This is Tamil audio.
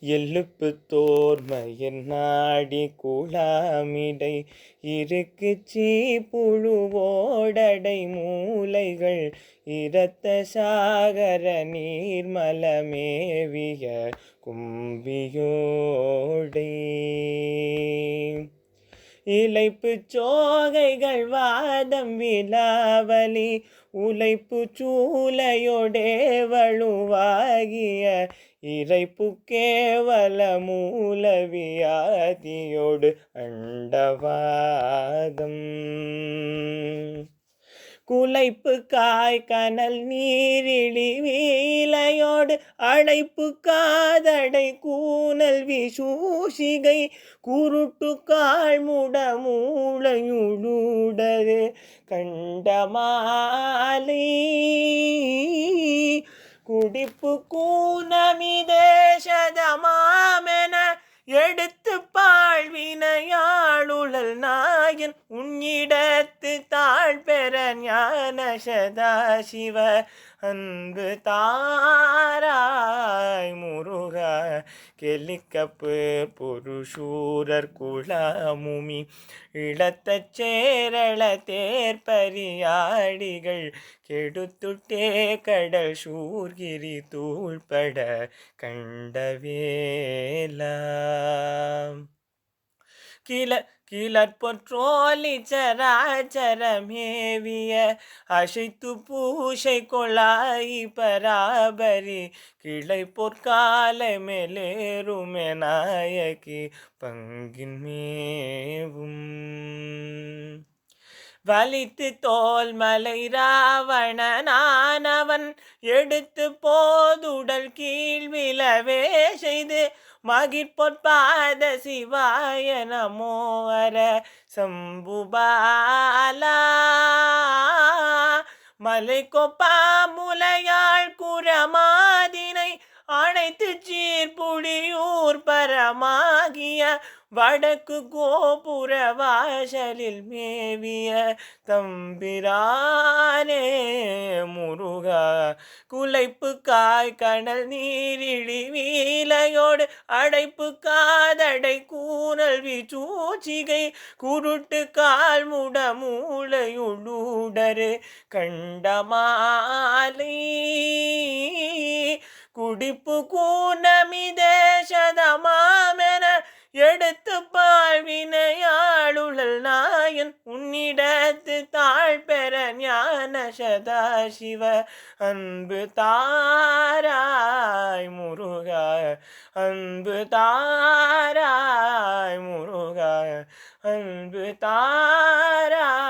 எள்ளுப்பு தோர்மையின் நாடி குழாமிடை இருக்கு புழுவோடடை மூலைகள் இரத்த சாகர நீர்மலமேவிய கும்பியோடை இளைப்பு சோகைகள் வாதம் விலாவலி உழைப்பு சூலையோடே வலுவாகிய இறைப்பு கேவல மூலவியாதியோடு அண்டவாதம் குலைப்பு காய் கனல் நீரிழி வீலையோடு அழைப்பு காதடை கூனல் விசூசிகை குருட்டு கால் முட மூளையுடரு கண்டமாலை குடிப்பு கூனமிதேசதமாமென எடுத்து பாழ்வினையாளுழல் நாயன் உன்னிடத்து தாழ்பெற ஞான சதாசிவ அன்பு தாராய் முருகா கெலிக்கப்பு பொருஷூரர் குழாமுமி இளத்தச் சேரள தேர்பரியாடிகள் கெடுத்துட்டே கடல் சூர்கிரி தூள்பட கண்டவேலாம் கிளற்பொற்றோலி சராச்சரமேவிய அசைத்து பூசை கொளாயி பராபரி கிளை பொற்கால மேலேறுமே நாயகி பங்கின் மேவும் வலித்து தோல் மலை ராவணனானவன் எடுத்து போதுடல் கீழ்விழவே செய்து மகிழ்பொற்பாத சிவாய நமோ அர சம்புபாலா மலை கொப்பா முலையாள் குரமாதினை அனைத்து சீர்புடியூர் பரமாகிய வடக்கு கோபுர வாசலில் மேவிய தம்பிரானே முருகா குலைப்பு காய் கனல் நீரிழி வீலையோடு அடைப்பு காதடை கூனல் விசூச்சிகை குருட்டு கால் முட மூளையுடரு கண்டமாலை குடிப்பு கூனமிதேசதமாமென எடுத்து பாழ்வினையாளுழல் நாயன் உன்னிடத்து தாழ்பெற ஞான சதாசிவ அன்பு தாராய் முருகா அன்பு தாராய் முருகா அன்பு தாராய்